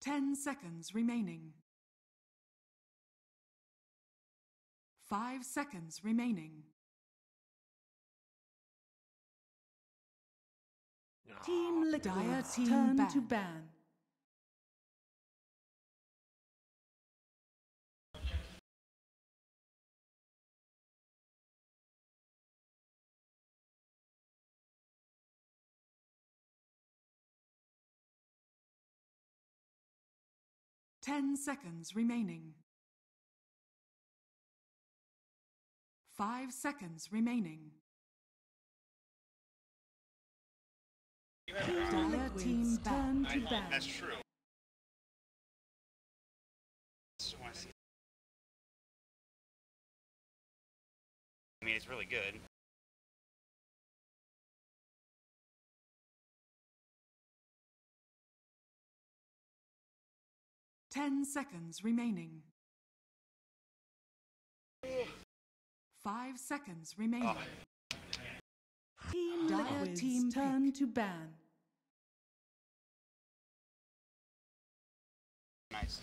10 seconds remaining. 5 seconds remaining. Team Liquid turn to ban. Ten seconds remaining. 5 seconds remaining. Dire team turn to ban. That's true. I mean, it's really good. Ten seconds remaining. 5 seconds remaining. Team Dire team turn to ban. Nice.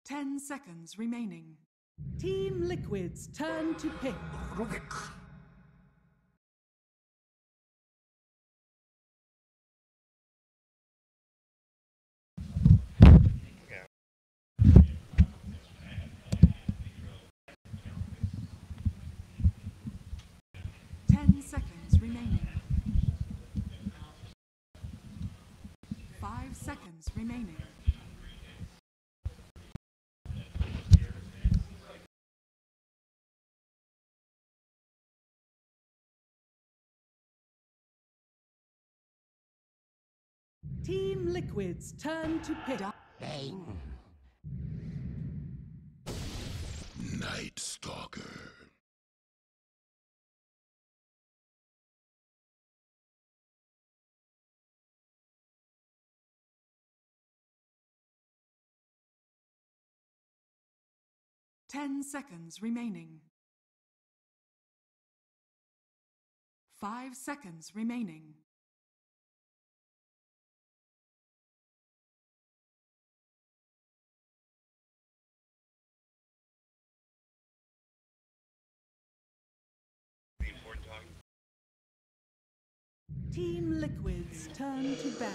Ten seconds remaining. Team Liquid's turn to pick. Okay. 10 seconds remaining. 5 seconds remaining. Team Liquid's turn to pick. Bang. Night Stalker. Ten seconds remaining. 5 seconds remaining. The important talking. Team Liquid's turn to ban.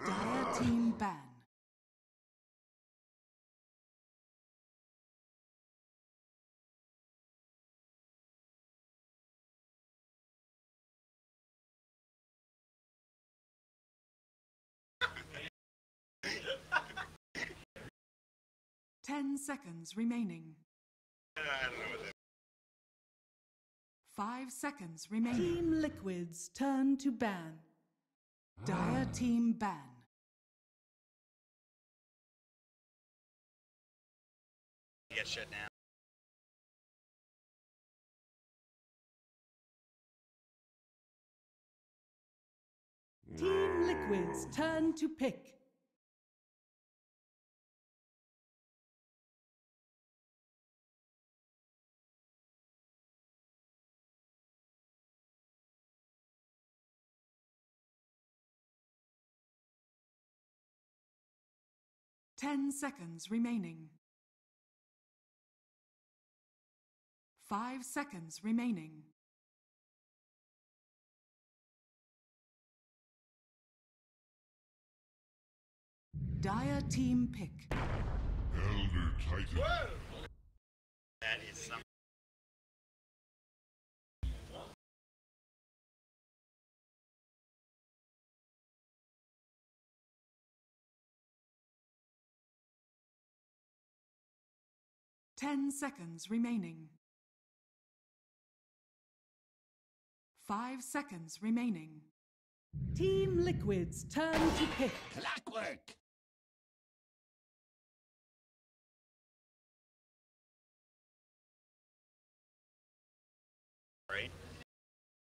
Dire team ban. Ten seconds remaining. I don't know what that 5 seconds remaining. Team Liquid's turn to ban. Dire team ban. gets shut down. Team Liquid's turn to pick. Ten seconds remaining. 5 seconds remaining. Dire team pick. Elder Titan. Whoa! That is something. Ten seconds remaining. 5 seconds remaining. Team Liquid's turn to pick. Clockwork. right?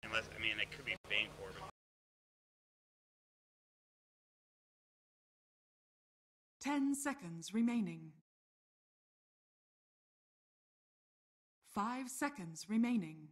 Unless, I mean, it could be Bancor, but 10 seconds remaining. 5 seconds remaining.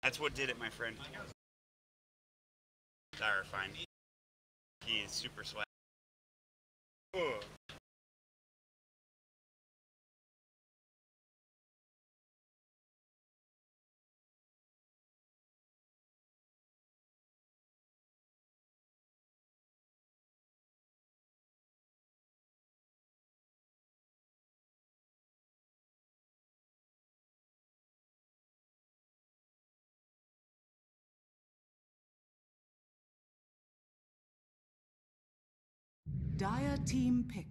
that's what did it, my friend. Dire, fine. He is super swag. Ugh. Dire team pick.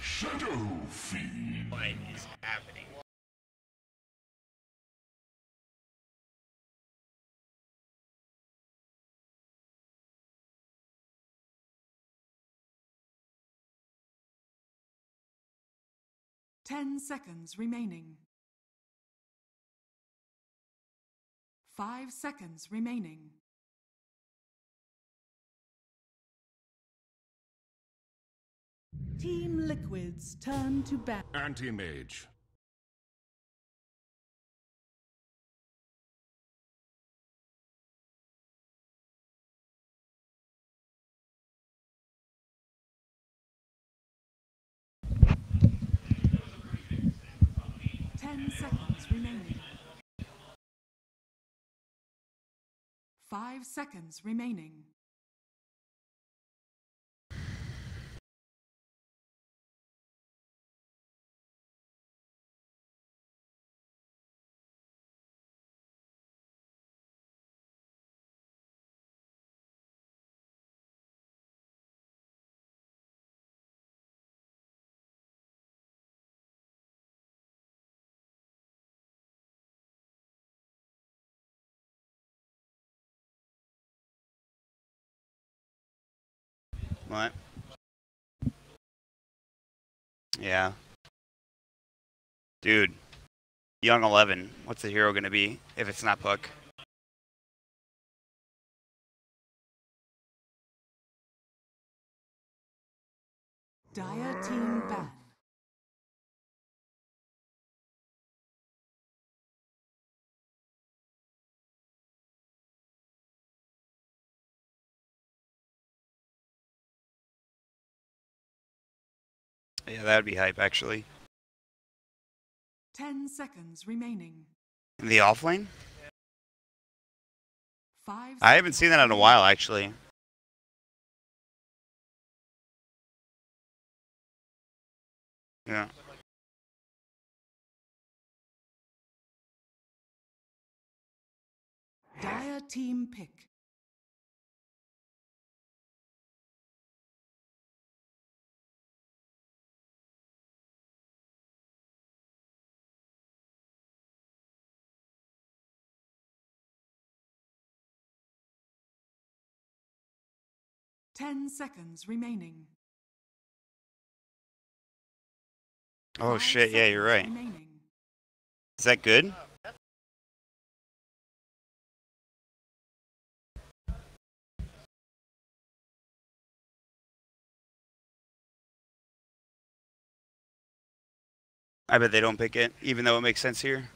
Shadow Fiend. What is happening? 10 seconds remaining. 5 seconds remaining. Team Liquid's turn to ban. Anti-mage. Seconds remaining. 5 seconds remaining. What? Yeah. Dude. Young 11. What's the hero gonna be if it's not Puck? Dire team ban. Yeah, that would be hype, actually. 10 seconds remaining. In the offlane? 5 I haven't seen that in a while, actually. Yeah. Dire team pick. Ten seconds remaining. Oh shit, yeah, you're right. Remaining. Is that good? I bet they don't pick it, even though it makes sense here.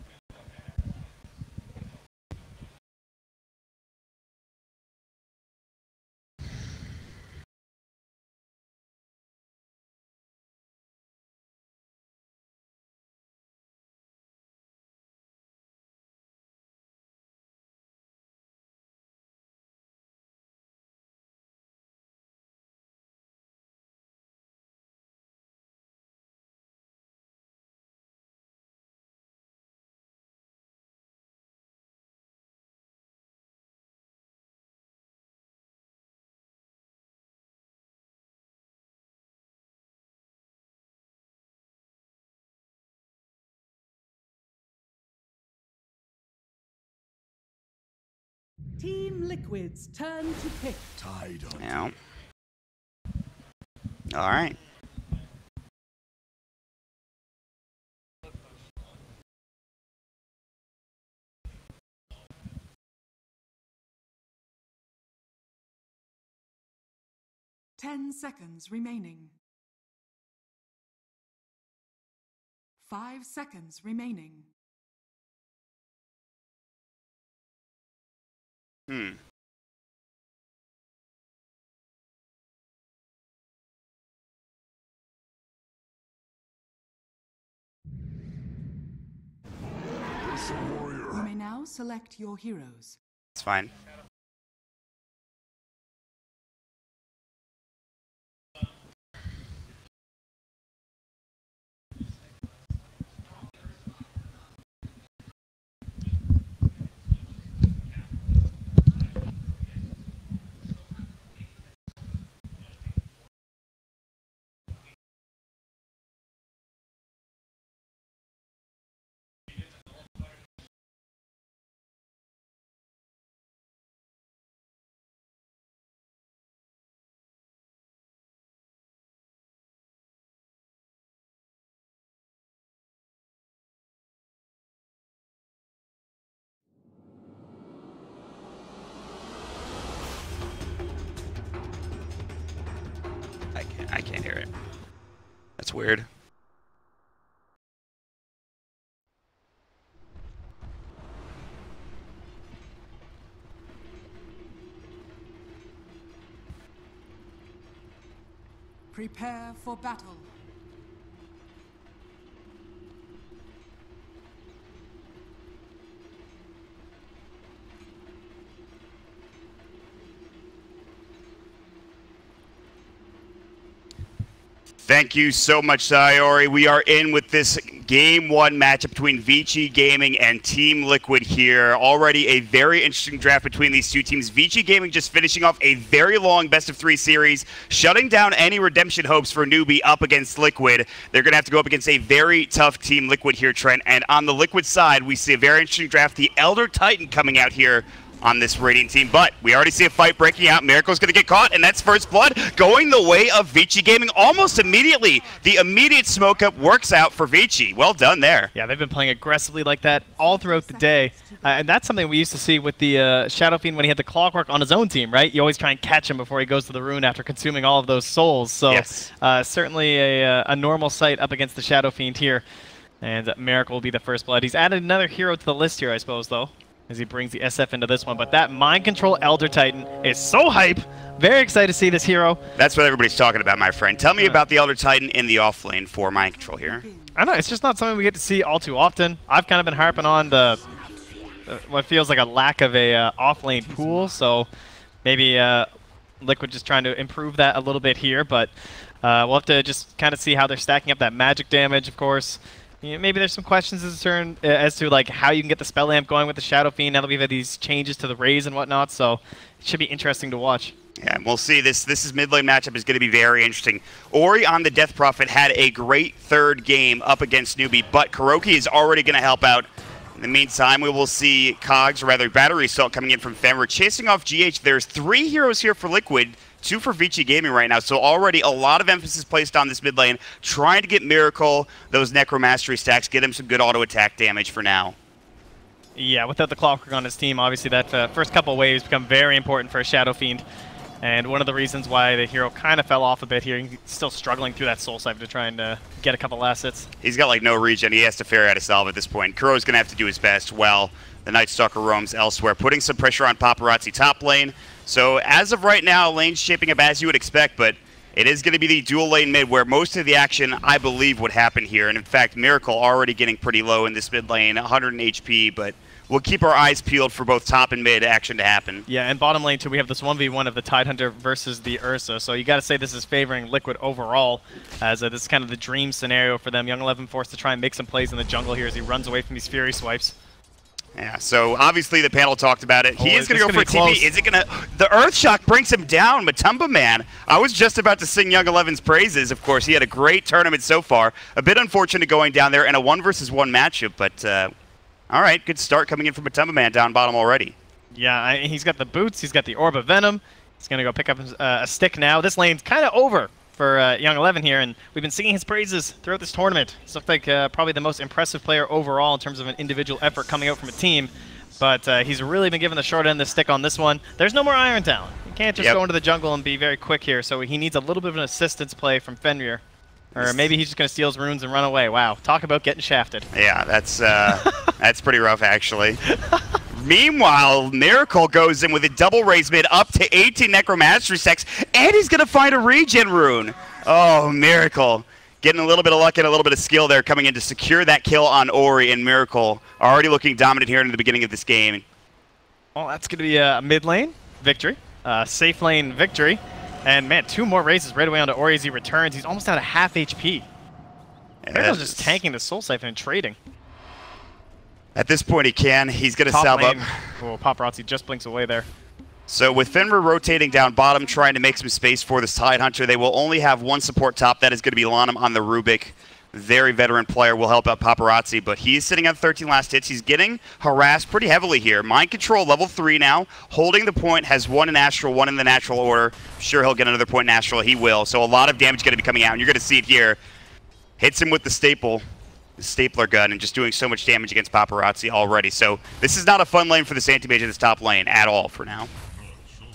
Team Liquid's turn to pick. Tide on. Yeah. All right. Ten seconds remaining. 5 seconds remaining. You may now select your heroes. It's fine. I can't hear it. That's weird. Prepare for battle. Thank you so much, Sayori. We are in with this Game 1 matchup between Vici Gaming and Team Liquid here. Already a very interesting draft between these two teams. Vici Gaming just finishing off a very long best-of-3 series, shutting down any redemption hopes for Newbie up against Liquid. They're going to have to go up against a very tough Team Liquid here, Trent. And on the Liquid side, we see a very interesting draft. The Elder Titan coming out here on this Meridian team, but we already see a fight breaking out. Miracle's going to get caught, and that's first blood going the way of Vici Gaming almost immediately. The immediate smoke up works out for Vici. Well done there. Yeah, they've been playing aggressively like that all throughout the day, and that's something we used to see with the Shadow Fiend when he had the Clockwork on his own team, right? You always try and catch him before he goes to the rune after consuming all of those souls. So yes. Certainly a normal sight up against the Shadow Fiend here, and Miracle will be the first blood. He's added another hero to the list here, I suppose, though, as he brings the SF into this one. But that Mind Control Elder Titan is so hype. Very excited to see this hero. That's what everybody's talking about, my friend. Tell me about the Elder Titan in the off lane for Mind Control here. I don't know, it's just not something we get to see all too often. I've kind of been harping on the what feels like a lack of a off lane pool, so maybe Liquid just trying to improve that a little bit here, but we'll have to just kind of see how they're stacking up that magic damage, of course. You know, maybe there's some questions as to like how you can get the spell lamp going with the Shadow Fiend now that we've had these changes to the rays and whatnot, so it should be interesting to watch. Yeah, and we'll see. This mid lane matchup is going to be very interesting. Ori on the Death Prophet had a great third game up against Newbie, but Kuroki is already going to help out. In the meantime, we will see Cogs, or rather Battery Assault, coming in from Fenrir, chasing off GH. There's 3 heroes here for Liquid, 2 for Vici Gaming right now, so already a lot of emphasis placed on this mid lane, trying to get Miracle, those Necromastery stacks, get him some good auto attack damage for now. Yeah, without the Clockwork on his team, obviously that first couple waves become very important for a Shadow Fiend. And one of the reasons why the hero kind of fell off a bit here, he's still struggling through that Soul Siphon to try and get a couple last hits. He's got like no regen. He has to figure out how to solve at this point. Kuro's going to have to do his best while the Night Stalker roams elsewhere, putting some pressure on Paparazzi top lane. So as of right now, lane's shaping up as you would expect, but it is going to be the dual lane mid where most of the action, I believe, would happen here. And in fact, Miracle already getting pretty low in this mid lane, 100 HP, but we'll keep our eyes peeled for both top and mid action to happen. Yeah, and bottom lane too, we have this 1v1 of the Tidehunter versus the Ursa. So you got to say this is favoring Liquid overall, as this is kind of the dream scenario for them. Young 11 forced to try and make some plays in the jungle here as he runs away from these Fury swipes. Yeah, so obviously the panel talked about it. He is going to go for a TP. Is it going to... The Earthshock brings him down, Matumba Man. I was just about to sing Young 11's praises, of course. He had a great tournament so far. A bit unfortunate going down there in a 1 versus 1 matchup, but... all right, good start coming in from Matumba Man down bottom already. Yeah, he's got the boots, he's got the Orb of Venom. He's going to go pick up a stick now. This lane's kind of over for Young 11 here, and we've been singing his praises throughout this tournament. He's looked like probably the most impressive player overall in terms of an individual effort coming out from a team. But he's really been given the short end of the stick on this one. There's no more Iron Talon. You can't just go into the jungle and be very quick here, so he needs a little bit of an assistance play from Fenrir. Or maybe he's just going to steal his runes and run away. Wow, talk about getting shafted. Yeah, that's that's pretty rough, actually. Meanwhile, Miracle goes in with a double raise mid up to 18 Necromastery stacks, and he's going to find a regen rune. Oh, Miracle. Getting a little bit of luck and a little bit of skill there coming in to secure that kill on Ori, and Miracle already looking dominant here in the beginning of this game. Well, that's going to be a mid lane victory, safe lane victory. And man, 2 more raises right away onto Ori as he returns. He's almost out of half HP. Miracle's just tanking the Soul Siphon and trading. At this point, he can. He's going to salve up. Oh, Paparazzi just blinks away there. So with Fenrir rotating down bottom, trying to make some space for this Tidehunter, they will only have one support top. That is going to be Lanham on the Rubik. Very veteran player, will help out Paparazzi, but he's sitting on 13 last hits. He's getting harassed pretty heavily here. Mind Control, level 3 now. Holding the point, has 1 in Astral, 1 in the natural order. Sure, he'll get another point in Astral. He will. So a lot of damage going to be coming out, and you're going to see it here. Hits him with the staple. The stapler gun, and just doing so much damage against Paparazzi already. So this is not a fun lane for this anti-mage in this top lane at all for now.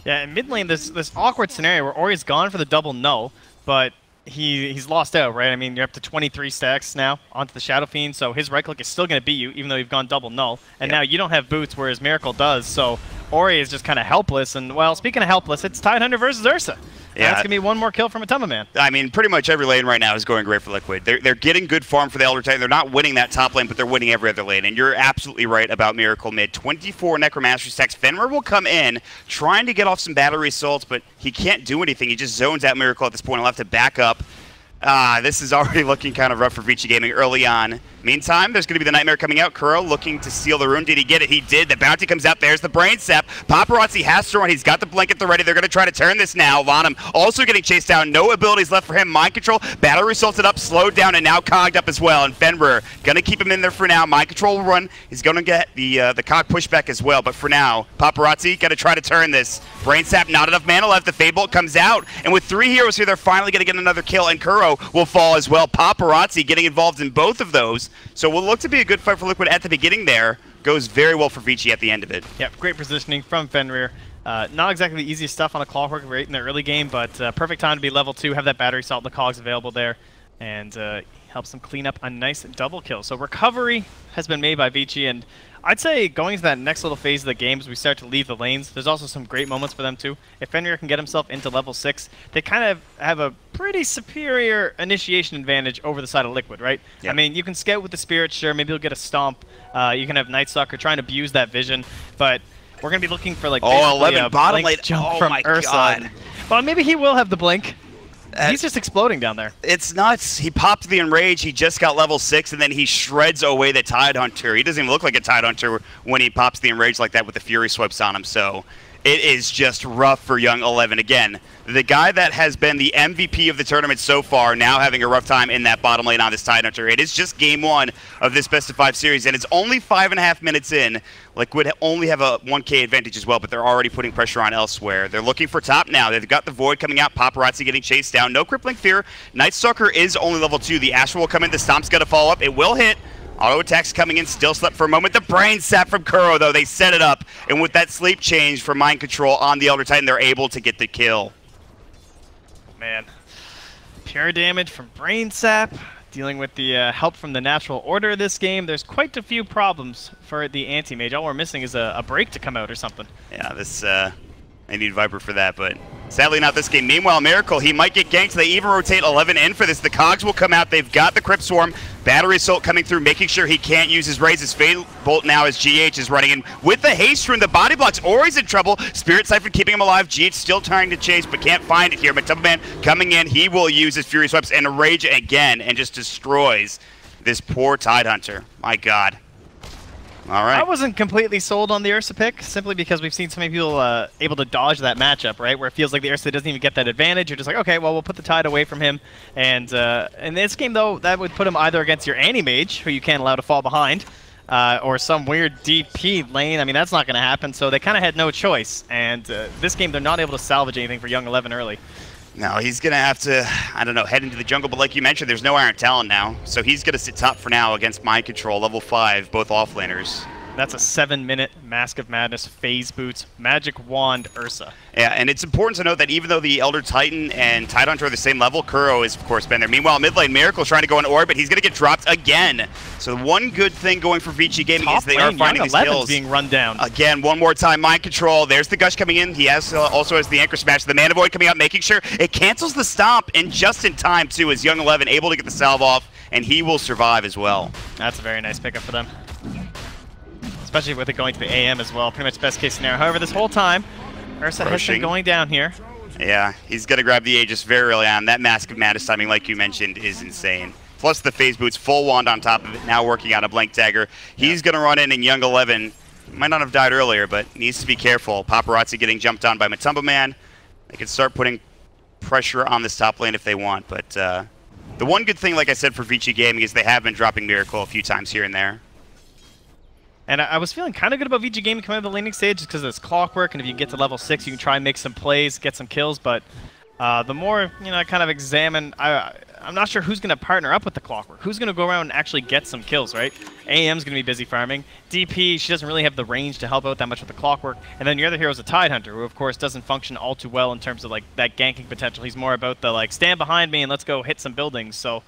Yeah, in mid lane, this awkward scenario where Ori's gone for the double null, but he's lost out, right? I mean, you're up to 23 stacks now onto the Shadow Fiend, so his right click is still going to beat you, even though you've gone double null. And now you don't have boots, whereas Miracle does, so Ori is just kind of helpless. And, well, speaking of helpless, it's Tidehunter versus Ursa. Yeah, that's going to be 1 more kill from Atuma Man. I mean, pretty much every lane right now is going great for Liquid. They're getting good farm for the Elder Titan. They're not winning that top lane, but they're winning every other lane. And you're absolutely right about Miracle mid. 24 Necromastery stacks. Fenrir will come in, trying to get off some battery assaults, but he can't do anything. He just zones out Miracle at this point. He'll have to back up. This is already looking kind of rough for Vici Gaming early on. Meantime, there's going to be the Nightmare coming out. Kuro looking to steal the rune. Did he get it? He did. The bounty comes out. There's the Brain Sap. Paparazzi has to run. He's got the blanket at the ready. They're going to try to turn this now. Lanham also getting chased down. No abilities left for him. Mind Control. Battery salted up, slowed down, and now cogged up as well. And Fenrir going to keep him in there for now. Mind Control will run. He's going to get the cog pushback as well. But for now, Paparazzi got to try to turn this. Brain Sap, not enough mana left. The Fable comes out. And with 3 heroes here, they're finally going to get another kill. And Kuro will fall as well. Paparazzi getting involved in both of those. So we'll look to be a good fight for Liquid at the beginning there. Goes very well for Vici at the end of it. Yeah, great positioning from Fenrir. Not exactly the easiest stuff on a Clawwork right in the early game, but perfect time to be level 2, have that battery salt and the cogs available there, and helps them clean up a nice double kill. So recovery has been made by Vici, and I'd say going to that next little phase of the game as we start to leave the lanes, there's also some great moments for them too. If Fenrir can get himself into level 6, they kind of have a pretty superior initiation advantage over the side of Liquid, right? Yep. I mean, you can scout with the Spirit, sure, maybe you'll get a Stomp. You can have Night Stalker trying to abuse that vision, but we're going to be looking for like 11 bottom lane jump from Ursa. God. Well, maybe he will have the blink. He's just exploding down there. It's nuts. He popped the Enrage. He just got level 6, and then he shreds away the Tidehunter. He doesn't even look like a Tidehunter when he pops the Enrage like that with the Fury swipes on him. So it is just rough for Young 11. Again, the guy that has been the MVP of the tournament so far now having a rough time in that bottom lane on this Tidehunter. It is just game 1 of this best-of-5 series, and it's only 5.5 minutes in. Liquid only have a 1K advantage as well, but they're already putting pressure on elsewhere. They're looking for top now. They've got the Void coming out. Paparazzi getting chased down. No Crippling Fear. Night Stalker is only level 2. The Astral will come in. The Stomp's got to follow up. It will hit. Auto attacks coming in, still slept for a moment. The Brain Sap from Kuro, though, they set it up. And with that sleep change for Mind Control on the Elder Titan, they're able to get the kill. Man, pure damage from Brain Sap. Dealing with the help from the natural order of this game, there's quite a few problems for the anti-mage. All we're missing is a break to come out or something. Yeah, this they need Viper for that, but sadly not this game. Meanwhile, Miracle, he might get ganked. They even rotate 11 in for this. The cogs will come out. They've got the Crypt Swarm. Battery Assault coming through, making sure he can't use his raise. His Fade Bolt now as GH is running in. With the haste rune, the body blocks. Ori's in trouble. Spirit Siphon keeping him alive. GH still trying to chase, but can't find it here. Matuma Man coming in. He will use his Fury Swipes and Rage again and just destroys this poor Tidehunter. My God. All right. I wasn't completely sold on the Ursa pick, simply because we've seen so many people able to dodge that matchup, right? Where it feels like the Ursa doesn't even get that advantage. You're just like, okay, well, we'll put the Tide away from him. And in this game, though, that would put him either against your Anti-Mage, who you can't allow to fall behind, or some weird DP lane. I mean, that's not going to happen, so they kind of had no choice. And this game, they're not able to salvage anything for Young 11 early. No, he's going to have to, I don't know, head into the jungle. But like you mentioned, there's no Iron Talon now. So he's going to sit top for now against Mind Control, level 5, both offlaners. That's a 7-minute Mask of Madness, Phase Boots, Magic Wand, Ursa. Yeah, and it's important to note that even though the Elder Titan and Tidehunter are the same level, Kuro has, of course, been there. Meanwhile, mid lane, Miracle's trying to go on Orb, but he's going to get dropped again. So the one good thing going for Vici Gaming is they are finding these kills. Being run down. Again, one more time, Mind Control. There's the Gush coming in. He has also has the Anchor Smash. The Mana Void coming out, making sure it cancels the Stomp, and just in time, too, is Young 11 able to get the salve off, and he will survive as well. That's a very nice pickup for them. Especially with it going to the AM as well. Pretty much best case scenario. However, this whole time, Ursa has been going down here. Yeah, he's going to grab the Aegis very early on. That Mask of Madness timing, like you mentioned, is insane. Plus the Phase Boots, full wand on top of it, now working on a Blank Dagger. He's going to run in Young 11. Might not have died earlier, but needs to be careful. Paparazzi getting jumped on by Matumba Man. They can start putting pressure on this top lane if they want, but the one good thing, like I said, for Vici Gaming is they have been dropping Miracle a few times here and there. And I was feeling kind of good about Vici Gaming coming to the laning stage just because it's clockwork, and if you get to level 6, you can try and make some plays, get some kills, but the more, I kind of examine, I'm not sure who's going to partner up with the clockwork. Who's going to go around and actually get some kills, right? AM's going to be busy farming. DP, she doesn't really have the range to help out that much with the clockwork. And then your other hero is a Tidehunter, who of course doesn't function all too well in terms of like that ganking potential. He's more about the like, stand behind me and let's go hit some buildings. So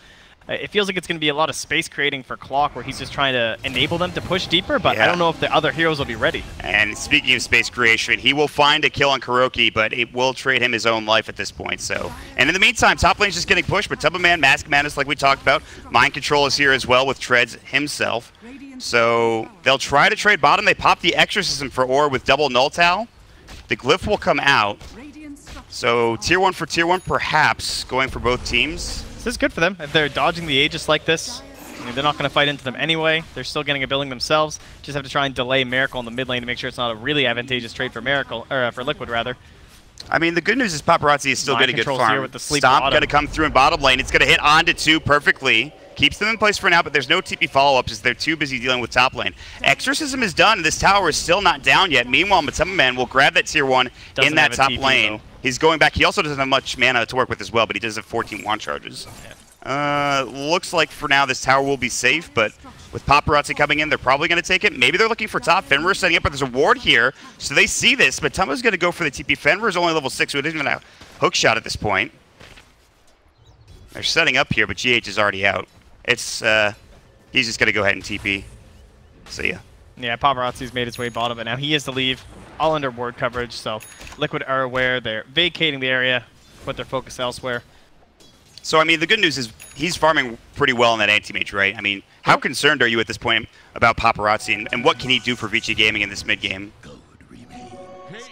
it feels like it's going to be a lot of space creating for Clock, where he's just trying to enable them to push deeper, but I don't know if the other heroes will be ready. And speaking of space creation, he will find a kill on Kuroki, but it will trade him his own life at this point. So, and in the meantime, top lane's just getting pushed, but Matumba Man, Mask of Madness, like we talked about, Mind Control is here as well with Treads himself. So they'll try to trade bottom. They pop the Exorcism for Ore with double Null Tau. The Glyph will come out. So tier 1 for tier 1, perhaps, going for both teams. This is good for them. If they're dodging the Aegis like this, they're not going to fight into them anyway. They're still getting a building themselves. Just have to try and delay Miracle in the mid lane to make sure it's not a really advantageous trade for Miracle, or for Liquid rather. I mean, the good news is Paparazzi is still getting good farm. Here with the Stomp going to come through in bottom lane. It's going to hit onto 2 perfectly. Keeps them in place for now, but there's no TP follow-ups as they're too busy dealing with top lane. Exorcism is done. This tower is still not down yet. Meanwhile, Matumba Man will grab that tier 1 in that top lane. Though. He's going back. He also doesn't have much mana to work with as well, but he does have 14 wand charges. Looks like for now this tower will be safe, but with Paparazzi coming in, they're probably going to take it. Maybe they're looking for top. Fenrir setting up, but there's a ward here, so they see this. But Tumba's going to go for the TP. Fenrir's only level 6, so it isn't even a hook shot at this point. They're setting up here, but GH is already out. It's he's just going to go ahead and TP. See ya. Yeah, Paparazzi's made his way bottom, but now he has to leave, all under ward coverage, so Liquid are aware. They're vacating the area, put their focus elsewhere. So, I mean, the good news is he's farming pretty well in that anti-mage, right? I mean, how concerned are you at this point about Paparazzi, and what can he do for Vici Gaming in this mid-game?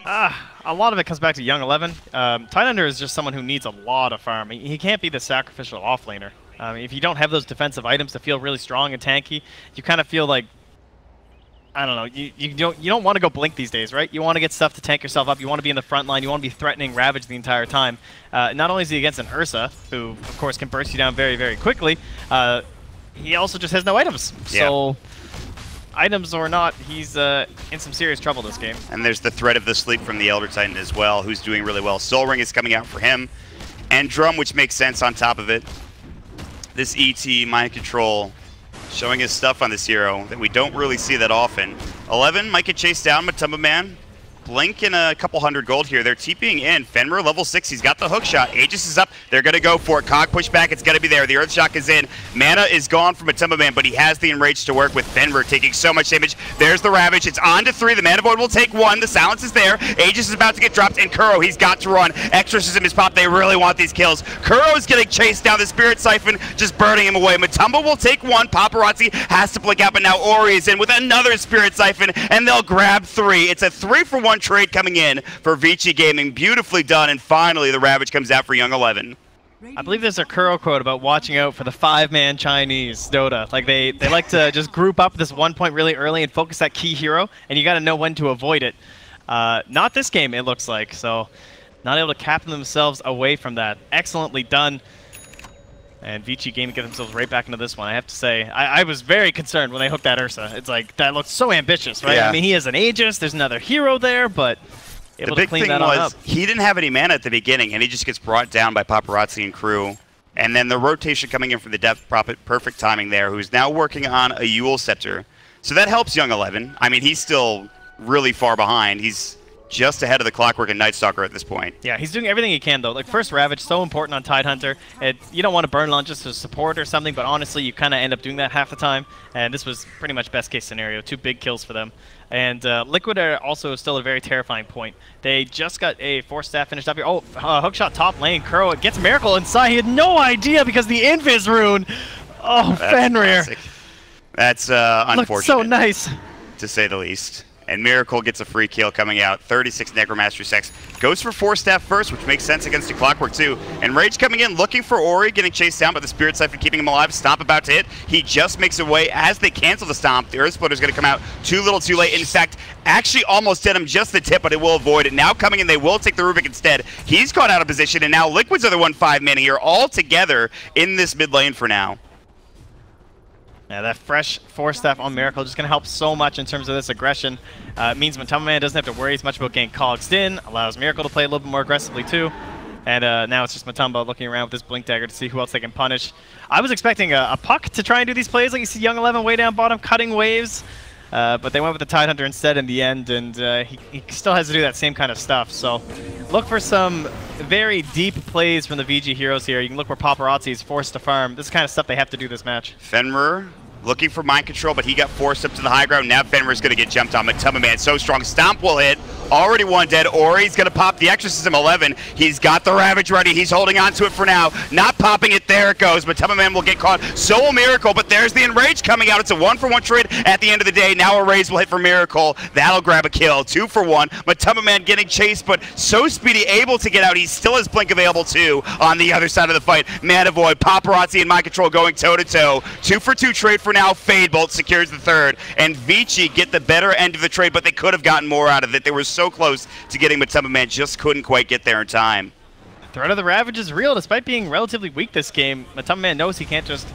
A lot of it comes back to Young 11. Tidehunter is just someone who needs a lot of farm. He can't be the sacrificial offlaner. If you don't have those defensive items to feel really strong and tanky, you kind of feel like, I don't know, you don't want to go blink these days, right? You want to get stuff to tank yourself up. You want to be in the front line. You want to be threatening Ravage the entire time. Not only is he against an Ursa, who, of course, can burst you down very, very quickly, he also just has no items. Yeah. So, items or not, he's in some serious trouble this game. And there's the threat of the sleep from the Elder Titan as well, who's doing really well. Soul Ring is coming out for him. And Drum, which makes sense on top of it. This ET, Mind Control, showing his stuff on this hero that we don't really see that often. 11 might get chased down, Matumba Man. Blink and a couple hundred gold here. They're TPing in. Fenrir level 6. He's got the hook shot. Aegis is up. They're going to go for it. Cog push back. It's going to be there. The Earth Shock is in. Mana is gone from Matumba Man, but he has the Enrage to work with. Fenrir taking so much damage. There's the Ravage. It's on to 3. The Mana Void will take 1. The Silence is there. Aegis is about to get dropped. And Kuro, he's got to run. Exorcism is popped. They really want these kills. Kuro is getting chased down. The Spirit Siphon just burning him away. Matumba will take 1. Paparazzi has to blink out, but now Ori is in with another Spirit Siphon, and they'll grab 3. It's a 3-for-1 trade coming in for Vici Gaming. Beautifully done, and finally the Ravage comes out for Young 11. I believe there's a Kuro quote about watching out for the 5-man Chinese Dota. Like they like to just group up this 1 point really early and focus that key hero, and you got to know when to avoid it. Not this game, it looks like, so not able to cap themselves away from that. Excellently done. And Vici Gaming get themselves right back into this one. I have to say, I was very concerned when they hooked that Ursa. It's like, that looked so ambitious, right? Yeah. I mean, he is an Aegis, there's another hero there, but able to clean that on up. He didn't have any mana at the beginning, and he just gets brought down by Paparazzi and crew. And then the rotation coming in from the depth, perfect timing there, who's now working on a Yule Scepter. So that helps Young 11. I mean, he's still really far behind. He's just ahead of the Clockwork and Night Stalker at this point. Yeah, he's doing everything he can, though. Like, first Ravage, so important on Tidehunter. You don't want to burn lunges to support or something, but honestly, you kind of end up doing that half the time. And this was pretty much best case scenario. 2 big kills for them. And Liquid are also still a very terrifying point. They just got a 4-staff finished up here. Oh, hookshot top lane. Kuro gets Miracle inside. He had no idea because the Invis rune. Oh, Fenrir. Classic. That's unfortunate. Looked so nice, to say the least. And Miracle gets a free kill coming out. 36 Necromaster Sex. Goes for 4-staff first, which makes sense against the Clockwork too. And Rage coming in, looking for Ori, getting chased down by the Spirit Siphon, keeping him alive. Stomp about to hit. He just makes away as they cancel the Stomp. The Earth Splitter is going to come out too little too late. In fact, actually almost hit him just the tip, but it will avoid it. Now coming in, they will take the Rubik instead. He's caught out of position, and now Liquids are the 1-5 man here, all together in this mid lane for now. Yeah, that fresh 4-staff on Miracle just going to help so much in terms of this aggression. It means Matama Man doesn't have to worry as much about getting cogged in, allows Miracle to play a little bit more aggressively too. And now it's just Matamba looking around with this Blink Dagger to see who else they can punish. I was expecting a Puck to try and do these plays, like you see Young 11 way down bottom cutting waves. But they went with the Tidehunter instead in the end, and he still has to do that same kind of stuff. So look for some very deep plays from the VG heroes here. You can look where Paparazzi is forced to farm. This is the kind of stuff they have to do this match. Fenrir looking for mind control, but he got forced up to the high ground. Now Fenrir's going to get jumped on. Matama Man so strong. Stomp will hit. Already one dead. Ori's going to pop the Exorcism 11. He's got the Ravage ready. He's holding on to it for now. Not popping it. There it goes. Matama Man will get caught. So will Miracle, but there's the Enrage coming out. It's a 1-for-1 trade at the end of the day. Now a raise will hit for Miracle. That'll grab a kill. 2-for-1. Matama Man getting chased, but so speedy, able to get out. He still has Blink available too on the other side of the fight. Mana Void, Paparazzi, and Mind Control going toe-to-toe. 2-for-2 trade for now. Fade Bolt secures the third. And Vici get the better end of the trade, but they could have gotten more out of it. They were so close to getting Matama Man, just couldn't quite get there in time. Threat of the Ravage is real, despite being relatively weak this game. Matama Man knows he can't just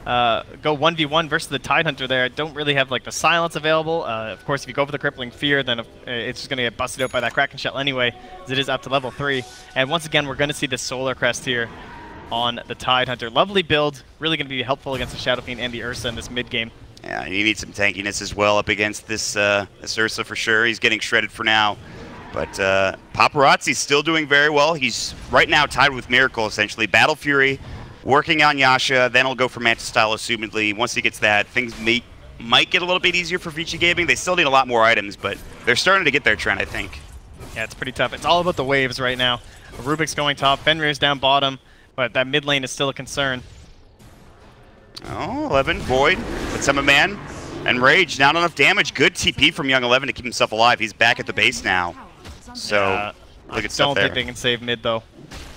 go 1v1 versus the Tidehunter there. Don't really have like the silence available. Of course, if you go for the Crippling Fear, then it's just going to get busted out by that Kraken Shell anyway, as it is up to level 3. And once again, we're going to see the Solar Crest here on the Tidehunter. Lovely build, really going to be helpful against the Shadow Fiend and the Ursa in this mid game. Yeah, you need some tankiness as well up against this, this Ursa for sure. He's getting shredded for now. But Paparazzi's still doing very well. He's right now tied with Miracle, essentially. Battle Fury, working on Yasha, then he'll go for Mantis Style, assumedly. Once he gets that, things might get a little bit easier for Vici Gaming. They still need a lot more items, but they're starting to get their trend, I think. Yeah, it's pretty tough. It's all about the waves right now. Rubik's going top, Fenrir's down bottom, but that mid lane is still a concern. Oh, 11, Void, Matama Man, and Rage. Not enough damage. Good TP from Young 11 to keep himself alive. He's back at the base now. So, look at stuff there. I don't think they can save mid, though.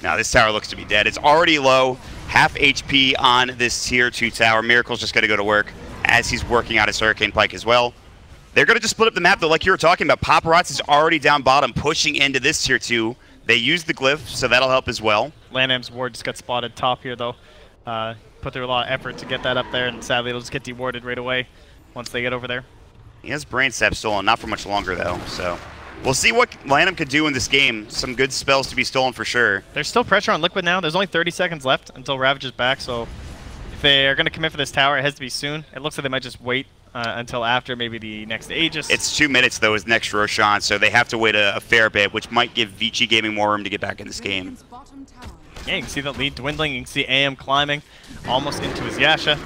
Now, this tower looks to be dead. It's already low. Half HP on this tier 2 tower. Miracle's just going to go to work as he's working out his Hurricane Pike as well. They're going to just split up the map, though, like you were talking about. Paparazzi's already down bottom, pushing into this tier 2. They use the Glyph, so that'll help as well. Lanham's ward just got spotted top here, though. Put through a lot of effort to get that up there, and sadly, it'll just get dewarded right away once they get over there. He has Brain Sap stolen, not for much longer, though, so... We'll see what Lanham could do in this game. Some good spells to be stolen for sure. There's still pressure on Liquid now. There's only 30 seconds left until Ravage is back, so if they are going to commit for this tower, it has to be soon. It looks like they might just wait until after maybe the next Aegis. It's 2 minutes, though, is next Roshan, so they have to wait a fair bit, which might give Vici Gaming more room to get back in this game. Yeah, you can see the lead dwindling. You can see AM climbing almost into his Yasha.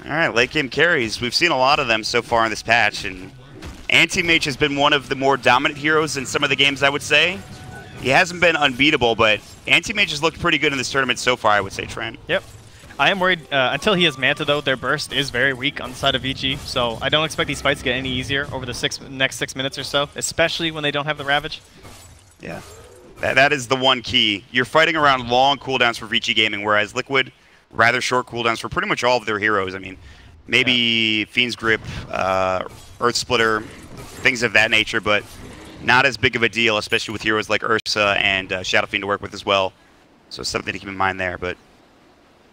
All right, late game carries. We've seen a lot of them so far in this patch, and Anti-Mage has been one of the more dominant heroes in some of the games, I would say. He hasn't been unbeatable, but Anti-Mage has looked pretty good in this tournament so far, I would say, Trent. Yep. I am worried, until he has Manta, though, their burst is very weak on the side of Vici, so I don't expect these fights to get any easier over the next 6 minutes or so, especially when they don't have the Ravage. Yeah. That is the one key. You're fighting around long cooldowns for Vici Gaming, whereas Liquid, rather short cooldowns for pretty much all of their heroes. I mean, maybe Fiend's Grip, Earth Splitter, things of that nature, but not as big of a deal, especially with heroes like Ursa and Shadow Fiend to work with as well. So something to keep in mind there. But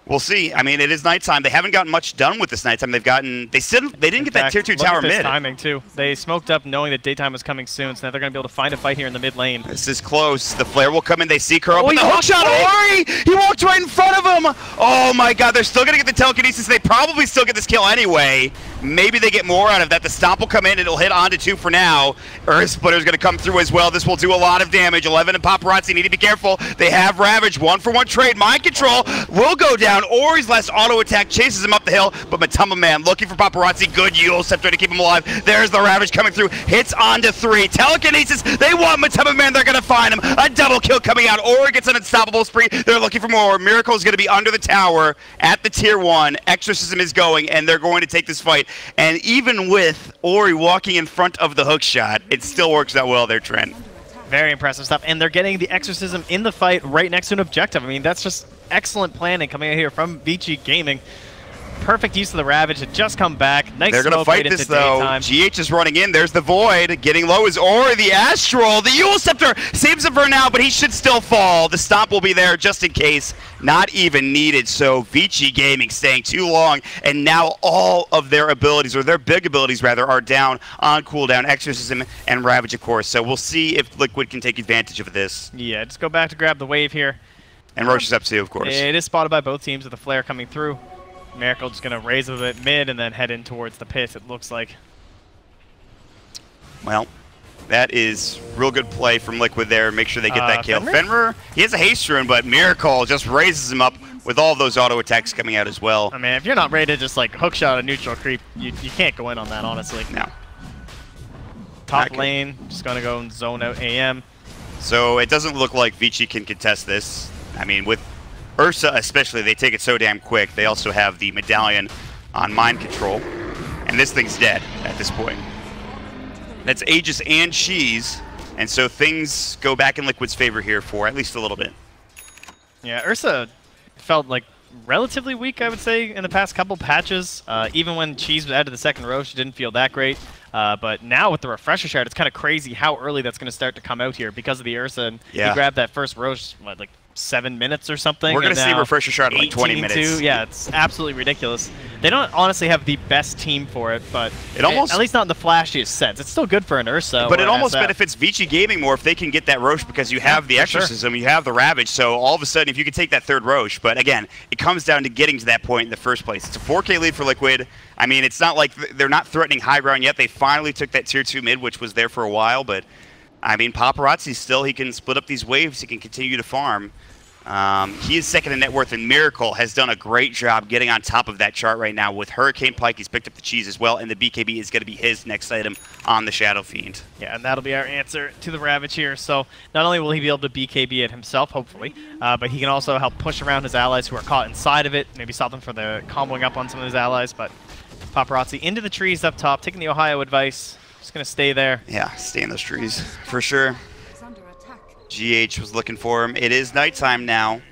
We'll see. I mean, it is nighttime. They haven't gotten much done with this nighttime. They didn't get that tier 2 tower mid. Timing too. They smoked up knowing that daytime was coming soon, so now they're going to be able to find a fight here in the mid lane. This is close. The flare will come in. They see Kuro. Oh, he the hook shot. Ori! He walked right in front of him. Oh my god, they're still going to get the telekinesis. They probably still get this kill anyway. Maybe they get more out of that. The stomp will come in. It'll hit onto 2 for now. Earth Splitter's going to come through as well. This will do a lot of damage. 11 and Paparazzi need to be careful. They have Ravage. 1-for-1 trade. Mind control will go down. Ori's last auto attack chases him up the hill, but Matama Man looking for Paparazzi. Good Yule Scepter to keep him alive. There's the Ravage coming through. Hits onto 3. Telekinesis. They want Matama Man. They're going to find him. A double kill coming out. Ori gets an unstoppable spree. They're looking for more. Miracle is going to be under the tower at the tier 1. Exorcism is going, and they're going to take this fight. And even with Ori walking in front of the hook shot, it still works out well there, Trent. Very impressive stuff. And they're getting the Exorcism in the fight right next to an objective. I mean, that's just excellent planning coming out here from Vici Gaming. Perfect use of the Ravage to just come back. Nice. They're going to fight this, though. GH is running in. There's the Void. Getting low is Ori, the Astral. The Yule Scepter saves him for now, but he should still fall. The Stomp will be there just in case. Not even needed. So Vici Gaming staying too long, and now all of their abilities, or their big abilities rather, are down on cooldown. Exorcism and Ravage, of course. So we'll see if Liquid can take advantage of this. Yeah, just go back to grab the wave here. And Roche is up too, of course. It is spotted by both teams with the flare coming through. Miracle just going to raise a bit mid and then head in towards the pit, it looks like. Well, that is real good play from Liquid there. Make sure they get that kill. Fenrir, he has a haste rune, but Miracle just raises him up with all those auto attacks coming out as well. I mean, if you're not ready to just like hookshot a neutral creep, you can't go in on that, honestly. No. Top lane, just going to go and zone out AM. So it doesn't look like Vici can contest this. I mean, with Ursa especially, they take it so damn quick. They also have the medallion on mind control. And this thing's dead at this point. That's Aegis and Cheese. And so things go back in Liquid's favor here for at least a little bit. Yeah, Ursa felt like relatively weak, I would say, in the past couple patches. Even when Cheese was out of the second row, she didn't feel that great. But now with the Refresher Shard, it's kind of crazy how early that's going to start to come out here because of the Ursa. And he grabbed that first Roche, what, like 7 minutes or something. We're going to see Refresher Shard in like 20 minutes. Yeah, it's absolutely ridiculous. They don't honestly have the best team for it, but it almost, at least not in the flashiest sense. It's still good for an Ursa. But it almost benefits Vici Gaming more if they can get that Roche because you have the Exorcism, you have the Ravage, so all of a sudden if you can take that third Roche. But again, it comes down to getting to that point in the first place. It's a 4K lead for Liquid. I mean, it's not like they're not threatening high ground yet. They finally took that tier 2 mid, which was there for a while. But, I mean, Paparazzi still, he can split up these waves. He can continue to farm. He is second in net worth, and Miracle has done a great job getting on top of that chart right now. With Hurricane Pike, he's picked up the cheese as well, and the BKB is going to be his next item on the Shadow Fiend. Yeah, and that'll be our answer to the Ravage here. So not only will he be able to BKB it himself, hopefully, but he can also help push around his allies who are caught inside of it, maybe stop them from the comboing up on some of his allies. But Paparazzi into the trees up top, taking the Ohio advice, just going to stay there. Yeah, stay in those trees, for sure. GH was looking for him. It is nighttime now,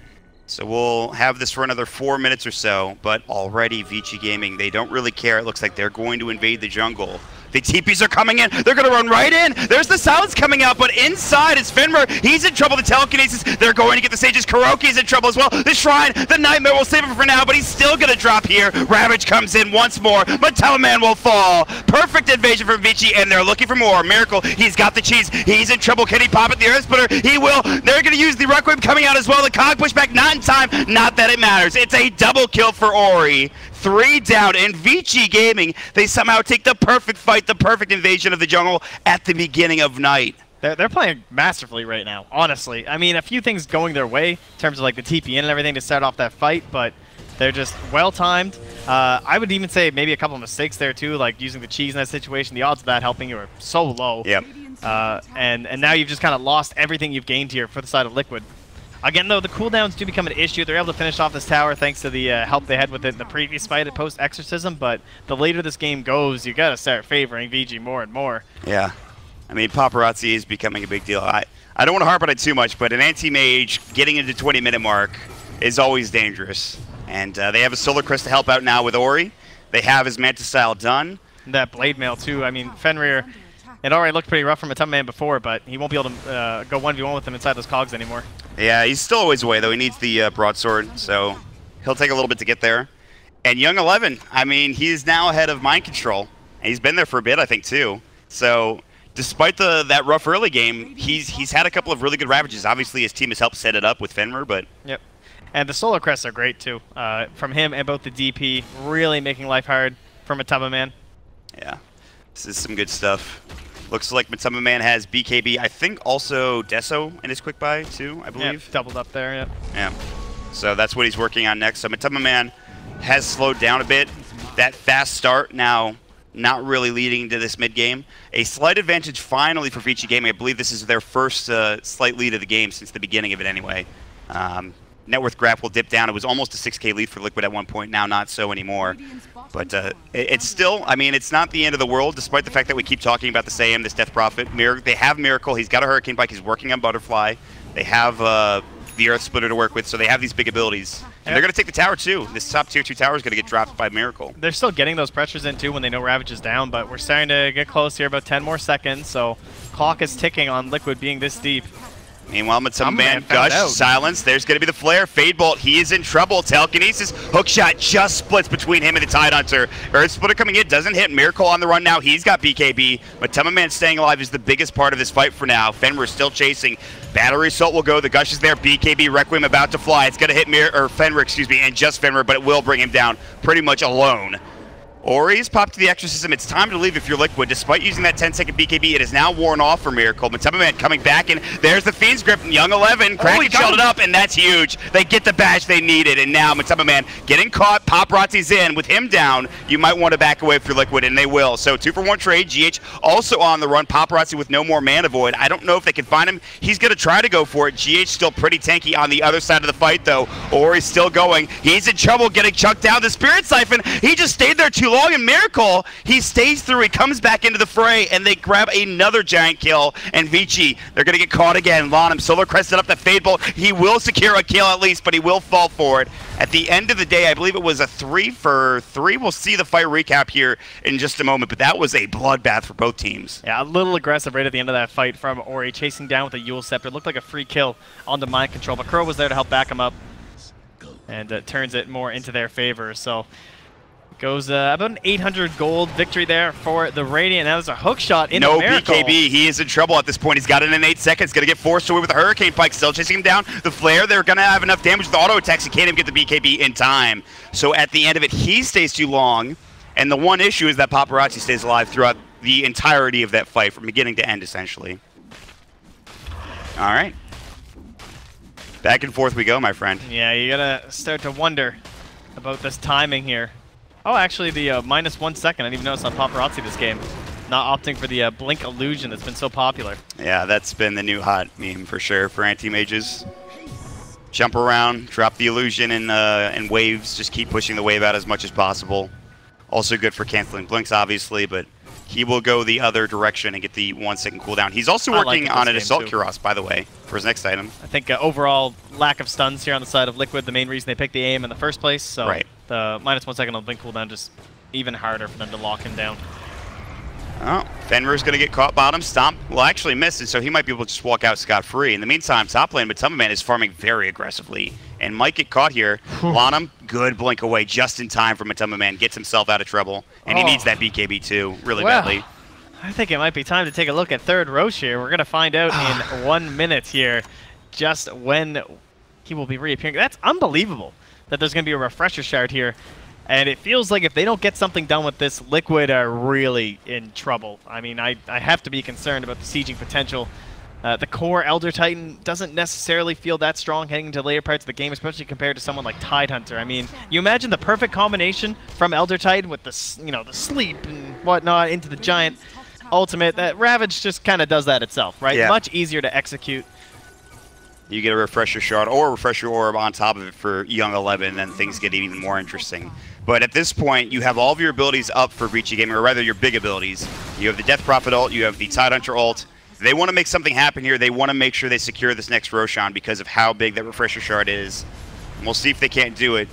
so we'll have this for another 4 minutes or so, but already Vici Gaming, they don't really care. It looks like they're going to invade the jungle. The TPs are coming in. They're going to run right in. There's the sounds coming out, but inside is Fenrir. He's in trouble. The telekinesis. They're going to get the sages. Kuroki's in trouble as well. The shrine, the nightmare will save him for now, but he's still going to drop here. Ravage comes in once more, but Teleman will fall. Perfect invasion from Vici, and they're looking for more. Miracle, he's got the cheese. He's in trouble. Can he pop it? The Earth Splitter, he will. They're going to use the Requiem coming out as well. The cog pushback, not in time. Not that it matters. It's a double kill for Ori. 3 down, and Vici Gaming, they somehow take the perfect fight, the perfect invasion of the jungle at the beginning of night. They're playing masterfully right now, honestly. I mean, a few things going their way in terms of like the TP in and everything to start off that fight, but they're just well-timed. I would even say maybe a couple of mistakes there too, like using the cheese in that situation. The odds of that helping you are so low. Yep. And now you've just kind of lost everything you've gained here for the side of Liquid. Again, though, the cooldowns do become an issue. They're able to finish off this tower thanks to the help they had with it in the previous fight at post-Exorcism, but the later this game goes, you got to start favoring VG more and more. Yeah. I mean, Paparazzi is becoming a big deal. I don't want to harp on it too much, but an anti-mage getting into the 20-minute mark is always dangerous. And they have a Solar Crest to help out now with Ori. They have his Manta Style done. That Blade Mail, too. I mean, Fenrir, it already looked pretty rough from a Matama Man before, but he won't be able to go 1v1 with him inside those cogs anymore. Yeah, he's still always away, though. He needs the broadsword, so He'll take a little bit to get there. And Young 11, I mean, he's now ahead of Mind Control. And he's been there for a bit, I think, too. So despite that rough early game, he's had a couple of really good Ravages. Obviously, his team has helped set it up with Fenrir, but... Yep. And the solo crests are great, too. From him and both the DP, really making life hard for Matama Man. Yeah. This is some good stuff. Looks like Matama Man has BKB. I think also Deso in his quick buy, too, I believe. Yep, doubled up there, yep. Yeah. So that's what he's working on next. So Matama Man has slowed down a bit. That fast start now not really leading to this mid-game. A slight advantage finally for Vici Gaming. I believe this is their first slight lead of the game since the beginning of it anyway. Net worth graph will dip down. It was almost a 6K lead for Liquid at one point. Now not so anymore. But it's still, I mean, it's not the end of the world, despite the fact that we keep talking about the SAM, this Death Prophet. They have Miracle. He's got a Hurricane Bike. He's working on Butterfly. They have the Earth Splitter to work with, so they have these big abilities. And they're going to take the tower, too. This top tier 2 tower is going to get dropped by Miracle. They're still getting those pressures in, too, when they know Ravage is down, but we're starting to get close here, about 10 more seconds, so clock is ticking on Liquid being this deep. Meanwhile, Matama Man, Gush, silence. There's going to be the flare. Fade Bolt, he is in trouble. Telekinesis, hookshot just splits between him and the Tidehunter. Earth Splitter coming in, doesn't hit. Miracle on the run now. He's got BKB. Matama Man staying alive is the biggest part of this fight for now. Fenrir still chasing. Battery Assault will go. The Gush is there. BKB Requiem about to fly. It's going to hit Fenrir, excuse me, and just Fenrir, but it will bring him down pretty much alone. Ori's popped to the Exorcism. It's time to leave if you're Liquid. Despite using that 10-second BKB, it is now worn off for Miracle. Matama Man coming back, and there's the Fiend's Grip. Young 11, Kraken shielded up, and that's huge. They get the badge they needed, and now Matama Man getting caught. Paparazzi's in. With him down, you might want to back away if you're Liquid, and they will. So 2-for-1 trade. GH also on the run. Paparazzi with no more mana void. I don't know if they can find him. He's going to try to go for it. GH still pretty tanky on the other side of the fight, though. Ori's still going. He's in trouble getting chucked down. The Spirit Siphon, he just stayed there too long. And Miracle, he stays through, he comes back into the fray, and they grab another giant kill. And Vici, they're going to get caught again. Lonham, Solar crested up the Fade Bolt. He will secure a kill at least, but he will fall for it. At the end of the day, I believe it was a 3-for-3. We'll see the fight recap here in just a moment, but that was a bloodbath for both teams. Yeah, a little aggressive right at the end of that fight from Ori, chasing down with a Yule Scepter. Looked like a free kill on the Mind Control, but Crow was there to help back him up, and turns it more into their favor. So goes about an 800 gold victory there for the Radiant. That was a hook shot into Miracle. No BKB. He is in trouble at this point. He's got it in 8 seconds. Going to get forced away with the Hurricane Pike. Still chasing him down. The Flare, they're going to have enough damage with the auto attacks. He can't even get the BKB in time. So at the end of it, he stays too long. And the one issue is that Paparazzi stays alive throughout the entirety of that fight from beginning to end, essentially. All right. Back and forth we go, my friend. Yeah, you got to start to wonder about this timing here. Oh, actually, the -1 second. I didn't even notice on Paparazzi this game. Not opting for the Blink Illusion that's been so popular. Yeah, that's been the new hot meme for sure for anti-mages. Jump around, drop the illusion in waves, just keep pushing the wave out as much as possible. Also good for canceling blinks, obviously, but he will go the other direction and get the 1 second cooldown. He's also working on an Assault Cuirass, by the way, for his next item. I think overall lack of stuns here on the side of Liquid, the main reason they picked the aim in the first place. So right. The -1 second on blink cooldown just even harder for them to lock him down. Oh, Fenrir's going to get caught bottom. Stomp will actually miss it, so he might be able to just walk out scot-free. In the meantime, top lane, Matama Man is farming very aggressively and might get caught here. Lonham, good blink away just in time for Matama Man. Gets himself out of trouble, and he needs that BKB too, really badly. I think it might be time to take a look at third Roche here. We're going to find out in 1 minute here just when he will be reappearing. That's unbelievable that there's going to be a refresher shard here. And it feels like if they don't get something done with this, Liquid are really in trouble. I mean, I have to be concerned about the sieging potential. The core Elder Titan doesn't necessarily feel that strong heading into later parts of the game, especially compared to someone like Tidehunter. I mean, you imagine the perfect combination from Elder Titan with the the sleep and whatnot into the giant ultimate. That Ravage just kind of does that itself, right? Yeah. Much easier to execute. You get a refresher shard or a refresher orb on top of it for Young 11, and then things get even more interesting. But at this point, you have all of your abilities up for Vici Gaming, or rather your big abilities. You have the Death Prophet ult, you have the Tidehunter ult. They want to make something happen here. They want to make sure they secure this next Roshan because of how big that refresher shard is. And we'll see if they can't do it.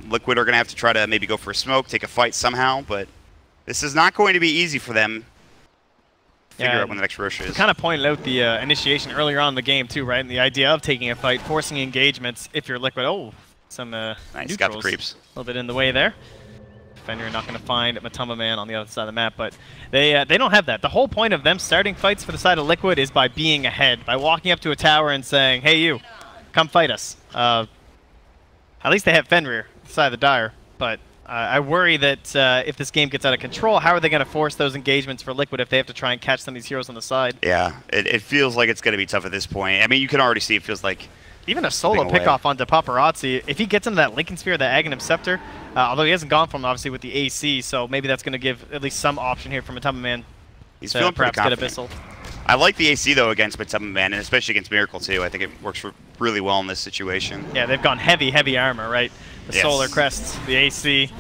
Liquid are going to have to try to maybe go for a smoke, take a fight somehow, but this is not going to be easy for them. Figure out when the next rush is. Kind of pointed out the initiation earlier on in the game too, right? And the idea of taking a fight, forcing engagements if you're Liquid. Oh, some Nice, neutrals. got the creeps. A little bit in the way there. Fenrir not going to find Matama Man on the other side of the map, but they don't have that. The whole point of them starting fights for the side of Liquid is by being ahead, by walking up to a tower and saying, "Hey, you, come fight us." At least they have Fenrir, the side of the Dire, but I worry that if this game gets out of control, how are they going to force those engagements for Liquid if they have to try and catch some of these heroes on the side? Yeah, it feels like it's going to be tough at this point. I mean, you can already see it feels like... Even a solo pickoff onto Paparazzi, if he gets into that Lincoln Sphere, that Aghanim Scepter, although he hasn't gone from obviously with the AC, so maybe that's going to give at least some option here for Matama Man. He's feeling pretty confident. Get Abyssal. I like the AC though against Matama Man, and especially against Miracle too. I think it works really well in this situation. Yeah, they've gone heavy armor, right? The yes. solar crests, the AC.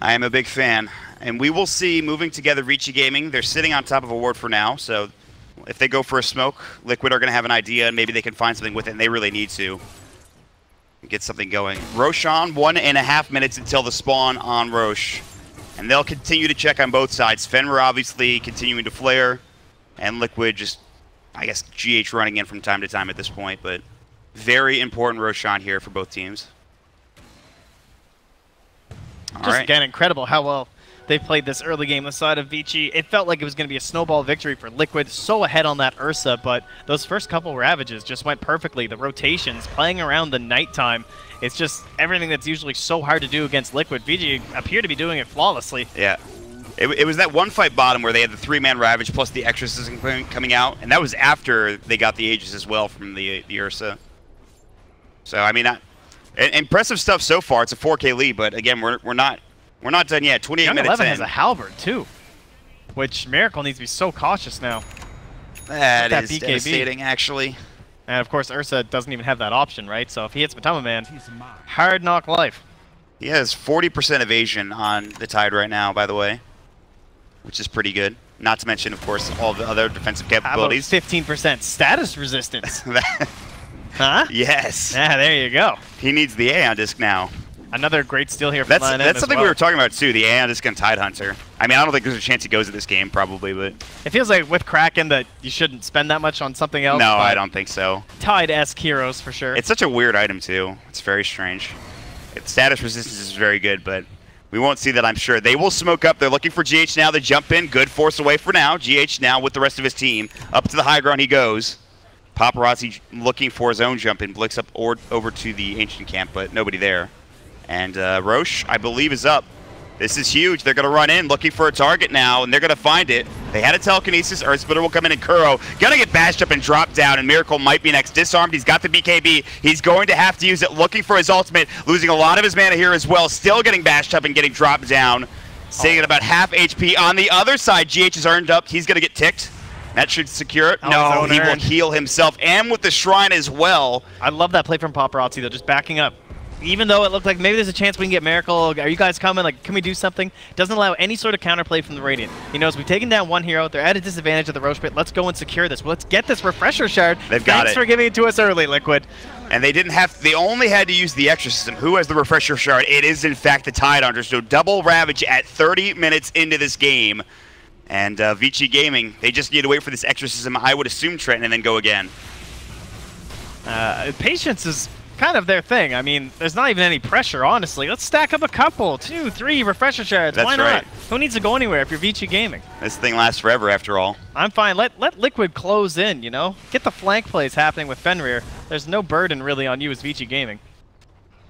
I am a big fan, and we will see moving together Vici Gaming. They're sitting on top of a ward for now, so if they go for a smoke, Liquid are going to have an idea, and maybe they can find something with it, and they really need to get something going. Roshan, 1.5 minutes until the spawn on Roche, and they'll continue to check on both sides. Fenrir obviously continuing to flare, and Liquid just, I guess, GH running in from time to time at this point, but very important Roshan here for both teams. Just again, incredible how well they've played this early game on the side of Vici. It felt like it was going to be a snowball victory for Liquid, so ahead on that Ursa, but those first couple Ravages just went perfectly. The rotations, playing around the nighttime, it's just everything that's usually so hard to do against Liquid. Vici appear to be doing it flawlessly. Yeah. It was that one fight bottom where they had the 3-man Ravage plus the Exorcism coming out, and that was after they got the Aegis as well from the Ursa. So, I mean, impressive stuff so far. It's a 4K lead, but again, we're not done yet. 28 Young minutes 11 in. has a halberd too, which Miracle needs to be so cautious now. That is BKB. devastating, actually. And of course, Ursa doesn't even have that option, right? So if he hits Matama Man, hard knock life. He has 40% evasion on the Tide right now, by the way, which is pretty good. Not to mention, of course, all the other defensive capabilities. How about 15% status resistance? Huh? Yes. Yeah, there you go. He needs the Aeon Disc now. Another great steal here from LAN That's something well. we were talking about too, the Aeon Disc and Tide Hunter. I mean, I don't think there's a chance he goes at this game, probably, but... It feels like with Kraken that you shouldn't spend that much on something else. No, I don't think so. Tide-esque heroes, for sure. It's such a weird item, too. It's very strange. Its status resistance is very good, but we won't see that, I'm sure. They will smoke up. They're looking for GH now. They jump in. Good force away for now. GH now with the rest of his team. Up to the high ground he goes. Paparazzi looking for his own jump in. Blicks up over to the Ancient Camp, but nobody there. And Roche, I believe, is up. This is huge. They're going to run in looking for a target now, and they're going to find it. They had a telekinesis. Earthsplitter will come in, and Kuro going to get bashed up and dropped down, and Miracle might be next. Disarmed. He's got the BKB. He's going to have to use it, looking for his ultimate, losing a lot of his mana here as well. Still getting bashed up and getting dropped down. Sitting at about half HP. On the other side, GH is earned up. He's going to get ticked. That should secure it. No, he will heal himself, and with the Shrine as well. I love that play from Paparazzi, though, just backing up. Even though it looked like maybe there's a chance we can get Miracle. Are you guys coming? Like, can we do something? Doesn't allow any sort of counterplay from the Radiant. He knows we've taken down one hero. They're at a disadvantage of the Roche Pit. Let's go and secure this. Well, let's get this Refresher Shard. They've got it. Thanks for giving it to us early, Liquid. And they didn't have. They only had to use the Exorcism. Who has the Refresher Shard? It is, in fact, the Tide Hunter. So double Ravage at 30 minutes into this game. And Vici Gaming, they just need to wait for this Exorcism, I would assume, Trent, and then go again. Patience is kind of their thing. I mean, there's not even any pressure, honestly. Let's stack up a couple, 2, 3 Refresher Shards. That's Why not? right. Who needs to go anywhere if you're Vici Gaming? This thing lasts forever, after all. I'm fine. Let Liquid close in, you know? Get the flank plays happening with Fenrir. There's no burden, really, on you as Vici Gaming.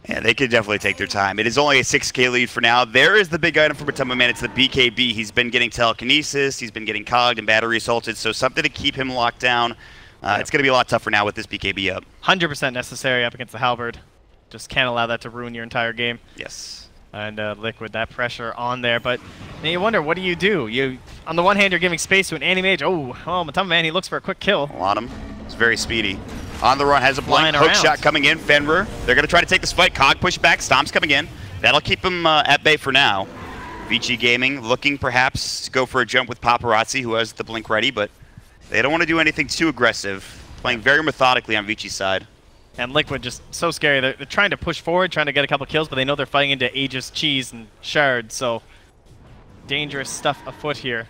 Yeah, they could definitely take their time. It is only a 6K lead for now. There is the big item for Matama Man. It's the BKB. He's been getting telekinesis. He's been getting cogged and battery assaulted. So something to keep him locked down. It's going to be a lot tougher now with this BKB up. 100% necessary up against the Halberd. Just can't allow that to ruin your entire game. Yes. And Liquid, that pressure on there. But then you wonder, what do? You, on the one hand, you're giving space to an anti-mage. Oh, Matama Man, he looks for a quick kill. Autumn. It's very speedy. On the run, has a blank hook shot coming in. Fenrir. They're going to try to take this fight. Cog push back. Stomp's coming in. That'll keep him at bay for now. Vici Gaming looking perhaps to go for a jump with Paparazzi, who has the blink ready, but they don't want to do anything too aggressive. Playing very methodically on Vici's side. And Liquid just so scary. They're trying to push forward, trying to get a couple kills, but they know they're fighting into Aegis, Cheese, and Shard, so dangerous stuff afoot here.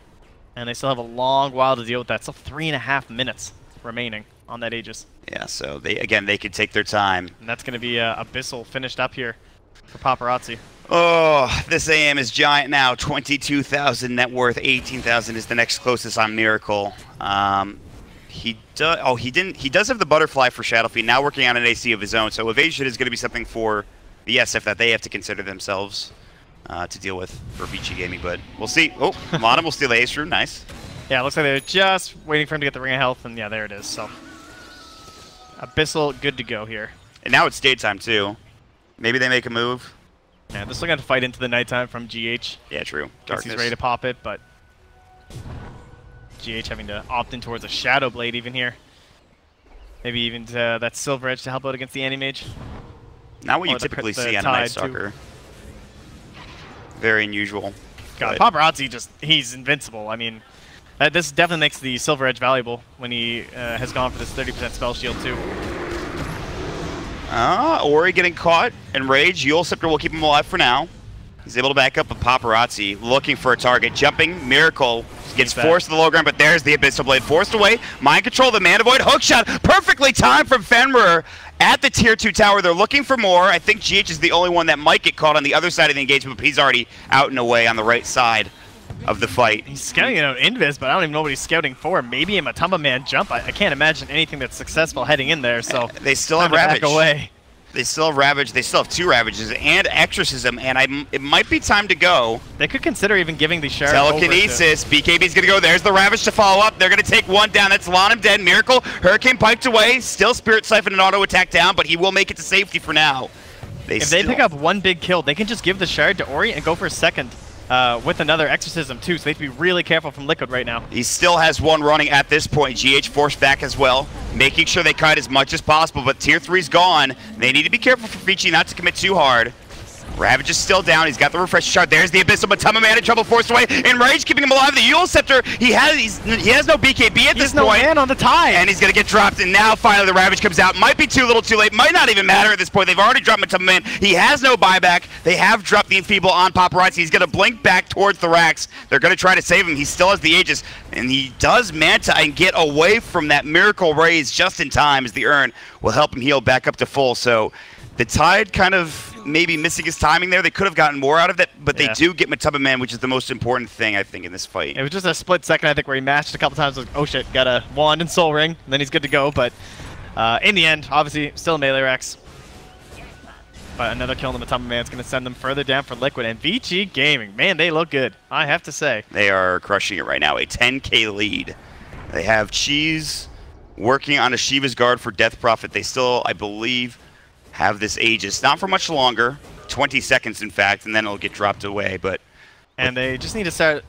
And they still have a long while to deal with that. Still 3.5 minutes remaining. on that Aegis. Yeah, so they could take their time. And that's going to be Abyssal finished up here for Paparazzi. Oh, this AM is giant now. 22,000 net worth. 18,000 is the next closest on Miracle. He does have the butterfly for Shadowfiend. Now working on an AC of his own. So evasion is going to be something for the SF that they have to consider themselves to deal with for Vici Gaming. But we'll see. Oh, Modem will steal the ace room. Nice. Yeah, it looks like they're just waiting for him to get the Ring of Health, and yeah, there it is. So Abyssal good to go here. And now it's daytime too. Maybe they make a move. Yeah, they're still going to fight into the nighttime from GH. Yeah, true. Darkness. He's ready to pop it, but GH having to opt in towards a Shadow Blade even here. Maybe even to that Silver Edge to help out against the Anti-Mage. Not what you typically see on a Night Stalker. Very unusual. God, Paparazzi he's invincible. I mean, this definitely makes the Silver Edge valuable when he has gone for this 30% spell shield too. Ori getting caught. Enraged. Yule Scepter will keep him alive for now. He's able to back up with Paparazzi, looking for a target. Jumping, Miracle gets forced to the low ground, but there's the Abyssal Blade forced away. Mind control, the Mana Void, hookshot, perfectly timed from Fenrir at the tier 2 tower. They're looking for more. I think GH is the only one that might get caught on the other side of the engagement, but he's already out and away on the right side of the fight. He's scouting out Invis, but I don't even know what he's scouting for. Maybe a Matamba Man jump. I can't imagine anything that's successful heading in there, so they still have Ravage. Back away. They still have Ravage. They still have 2 Ravages and Exorcism, and it might be time to go. They could consider even giving the Shard Telekinesis. BKB's going to go. There's the Ravage to follow up. They're going to take one down. That's Lanham dead. Miracle. Hurricane piped away. Still Spirit Siphon and auto attack down, but he will make it to safety for now. If they pick up one big kill, they can just give the Shard to Ori and go for a second with another Exorcism too, so they have to be really careful from Liquid right now. He still has one running at this point. GH forced back as well, making sure they kite as much as possible, but tier 3's gone. They need to be careful for Vici not to commit too hard. Ravage is still down. He's got the refresh shard. There's the Abyssal, but Matamba Man in trouble, forced away. Enraged, keeping him alive. The Yule Scepter. He has no BKB at this point. no man on the tie. And he's going to get dropped. And now finally the Ravage comes out. Might be too little too late. Might not even matter at this point. They've already dropped Matamba Man. He has no buyback. They have dropped the Enfeeble on Paparazzi. He's going to blink back towards the racks. They're going to try to save him. He still has the Aegis. And he does Manta and get away from that Miracle Raise just in time, as the Urn will help him heal back up to full. So the Tide kind of maybe missing his timing there. They could have gotten more out of it, but they do get Matamba Man, which is the most important thing, I think, in this fight. It was just a split second, I think, where he matched a couple times. Like, oh shit, got a wand and soul ring, and then he's good to go. But in the end, obviously, still melee Rex. But another kill on the Matamba Man is going to send them further down for Liquid. And Vici Gaming, man, they look good, I have to say. They are crushing it right now. A 10k lead. They have Cheese working on a Shiva's Guard for Death Prophet. They still, I believe, have this Aegis. Not for much longer. 20 seconds, in fact, and then it'll get dropped away. And they just need to start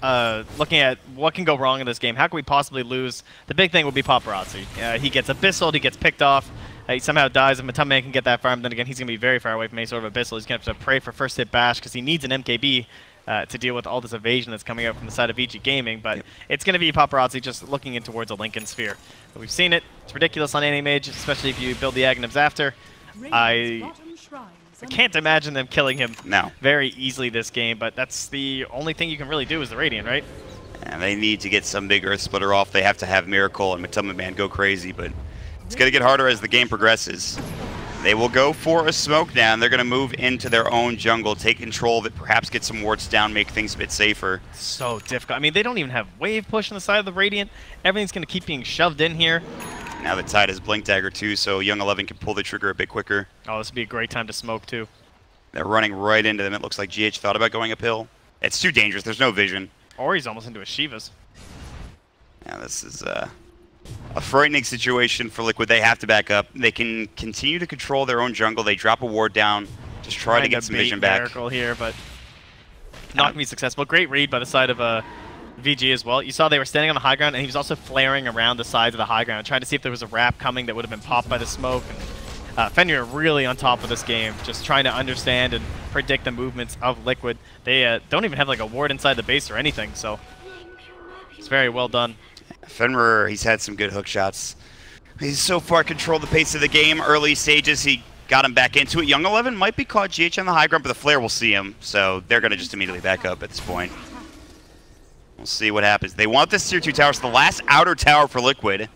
looking at what can go wrong in this game. How can we possibly lose? The big thing would be Paparazzi. He gets Abyssal, he gets picked off. He somehow dies. If Matamba Man can get that farm, then again, he's going to be very far away from any sort of Abyssal. He's going to have to pray for first hit bash because he needs an MKB to deal with all this evasion that's coming out from the side of Vici Gaming. But it's going to be Paparazzi just looking in towards a Lincoln Sphere. But we've seen it. It's ridiculous on Anti-Mage, especially if you build the Agnums after. I can't imagine them killing him very easily this game, but that's the only thing you can really do is the Radiant, right? And they need to get some big Earth Splitter off. They have to have Miracle and Matamba Man go crazy, but it's going to get harder as the game progresses. They will go for a smoke down. They're going to move into their own jungle, take control of it, perhaps get some wards down, make things a bit safer. So difficult. I mean, they don't even have wave push on the side of the Radiant. Everything's going to keep being shoved in here. Now the Tide has Blink Dagger too, so Young 11 can pull the trigger a bit quicker. Oh, this would be a great time to smoke too. They're running right into them. It looks like GH thought about going uphill. It's too dangerous. There's no vision. Or he's almost into a Shivas. Yeah, this is a frightening situation for Liquid. They have to back up. They can continue to control their own jungle. They drop a ward down, just try to get some vision back. Miracle here, but not going to be successful. Great read by the side of VG as well. You saw they were standing on the high ground, and he was also flaring around the sides of the high ground, trying to see if there was a wrap coming that would have been popped by the smoke. And Fenrir really on top of this game, just trying to understand and predict the movements of Liquid. They don't even have like a ward inside the base or anything, so it's very well done. Fenrir, he's had some good hook shots. He's so far controlled the pace of the game. Early stages, he got him back into it. Young 11 might be caught GH on the high ground, but the flare will see him, so they're going to just immediately back up at this point. We'll see what happens. They want this tier 2 tower. It's the last outer tower for Liquid.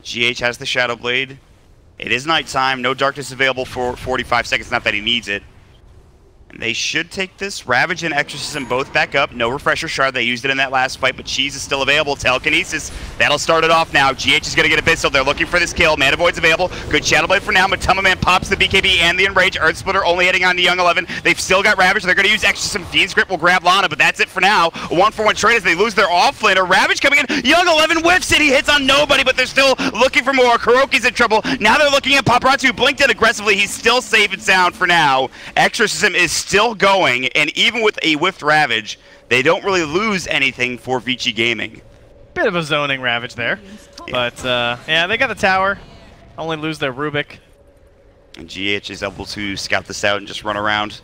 GH has the Shadow Blade. It is nighttime. No darkness available for 45 seconds. Not that he needs it. And they should take this. Ravage and Exorcism both back up. No Refresher Shard. They used it in that last fight, but Cheese is still available. Telekinesis. That'll start it off now. GH is going to get Abyssal. They're looking for this kill. Mana Void's available. Good Shadow Blade for now. Matuma Man pops the BKB and the Enrage. Earth Splitter only hitting on the Young 11. They've still got Ravage. They're going to use Exorcism. Fiend's Grip will grab Lana, but that's it for now. A 1-for-1 trade as they lose their offlaner. Ravage coming in. Young 11 whiffs it. He hits on nobody, but they're still looking for more. Kuroki's in trouble. Now they're looking at Paparazzi, who blinked in aggressively. He's still safe and sound for now. Exorcism is still going. And even with a whiffed Ravage, they don't really lose anything for Vici Gaming. Bit of a zoning Ravage there. Yeah. But, yeah, they got the tower. Only lose their Rubik. And GH is able to scout this out and just run around.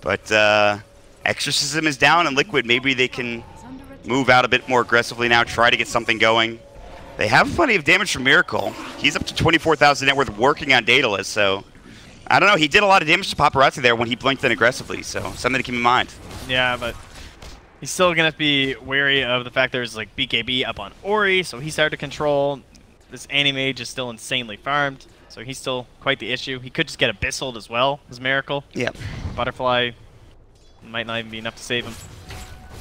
But Exorcism is down, and Liquid, maybe they can move out a bit more aggressively now, try to get something going. They have plenty of damage from Miracle. He's up to 24,000 net worth working on Daedalus, so... I don't know, he did a lot of damage to Paparazzi there when he blinked in aggressively, so something to keep in mind. Yeah, but he's still going to be wary of the fact there's like BKB up on Ori, so he's hard to control. This Animage is still insanely farmed, so he's still quite the issue. He could just get Abyssal as well as Miracle. Yep. Butterfly might not even be enough to save him.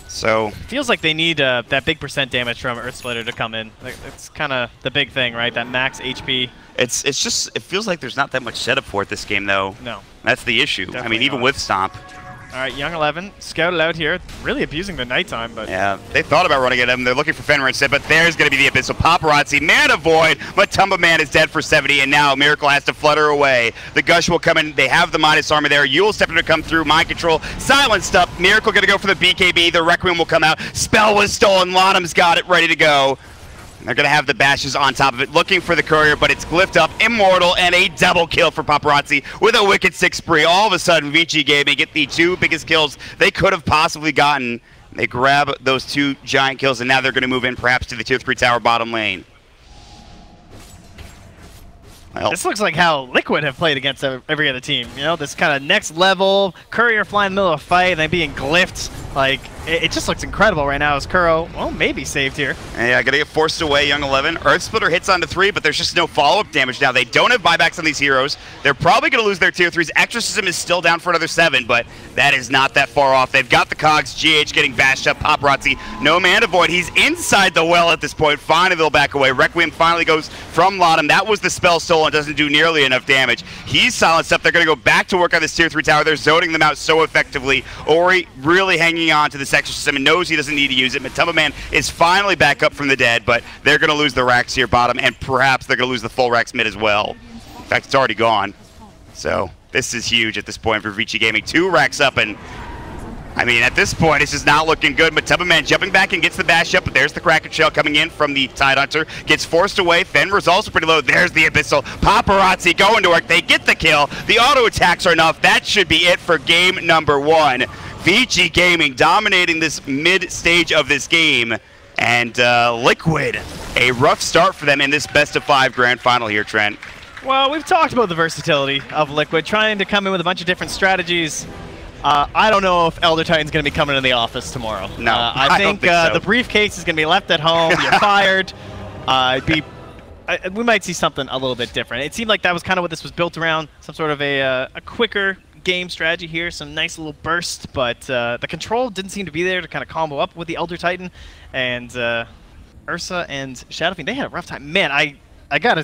So Feels like they need that big % damage from Earth Splitter to come in. Like, it's kind of the big thing, right? That max HP. it's just, it feels like there's not that much setup for it this game, though. No. That's the issue. Definitely I mean, even not. with Stomp. All right, Young 11 scouted out here, really abusing the nighttime, but Yeah, they thought about running at him. They're looking for Fenrir instead, but there's going to be the Abyssal. Paparazzi, Mana Void, Matumba Man is dead for 70, and now Miracle has to flutter away. The Gush will come in. They have the Midas Armor there. Yule Scepter to come through. Mind Control, silenced up. Miracle going to go for the BKB. The Requiem will come out. Spell was stolen. Lanham's got it ready to go. They're going to have the bashes on top of it, looking for the courier, but it's glyphed up, immortal, and a double kill for Paparazzi with a wicked 6 spree. All of a sudden, Vici Gaming get the 2 biggest kills they could have possibly gotten. They grab those 2 giant kills, and now they're going to move in perhaps to the tier 3 tower bottom lane. Well, this looks like how Liquid have played against every other team. You know, this kind of next level, courier flying in the middle of a fight, and then being glyphed. Like, it just looks incredible right now as Kuro, well, maybe saved here. yeah, gonna get forced away, Young 11. Earth Splitter hits onto 3, but there's just no follow-up damage now. They don't have buybacks on these heroes. They're probably gonna lose their tier 3s. Exorcism is still down for another 7, but that is not that far off. They've got the cogs, GH getting bashed up, Paparazzi, no Mana Void. He's inside the well at this point. Finally, they'll back away. Requiem finally goes from Lottom. That was the spell stolen, doesn't do nearly enough damage. He's silenced up. They're gonna go back to work on this tier 3 tower. They're zoning them out so effectively. Ori really hanging on to this Exorcism and knows he doesn't need to use it. Matumba Man is finally back up from the dead, but they're going to lose the racks here bottom, and perhaps they're going to lose the full racks mid as well. In fact, it's already gone. So this is huge at this point for Vici Gaming. 2 racks up, and I mean, at this point, it's just not looking good. Matumba Man jumping back and gets the bash up, but there's the Kraken Shell coming in from the Tidehunter. Gets forced away. Fenrir's also pretty low. There's the Abyssal. Paparazzi going to work. They get the kill. The auto attacks are enough. That should be it for game number 1. Vici Gaming dominating this mid-stage of this game, and Liquid, a rough start for them in this best-of-5 grand final here, Trent. Well, we've talked about the versatility of Liquid, trying to come in with a bunch of different strategies. I don't know if Elder Titan's going to be coming in the office tomorrow. No, I think so. The briefcase is going to be left at home. You're fired. We might see something a little bit different. It seemed like that was kind of what this was built around, some sort of a quicker game strategy here, some nice little burst, but the control didn't seem to be there to kind of combo up with the Elder Titan, and Ursa and Shadow Fiend, they had a rough time. Man, I gotta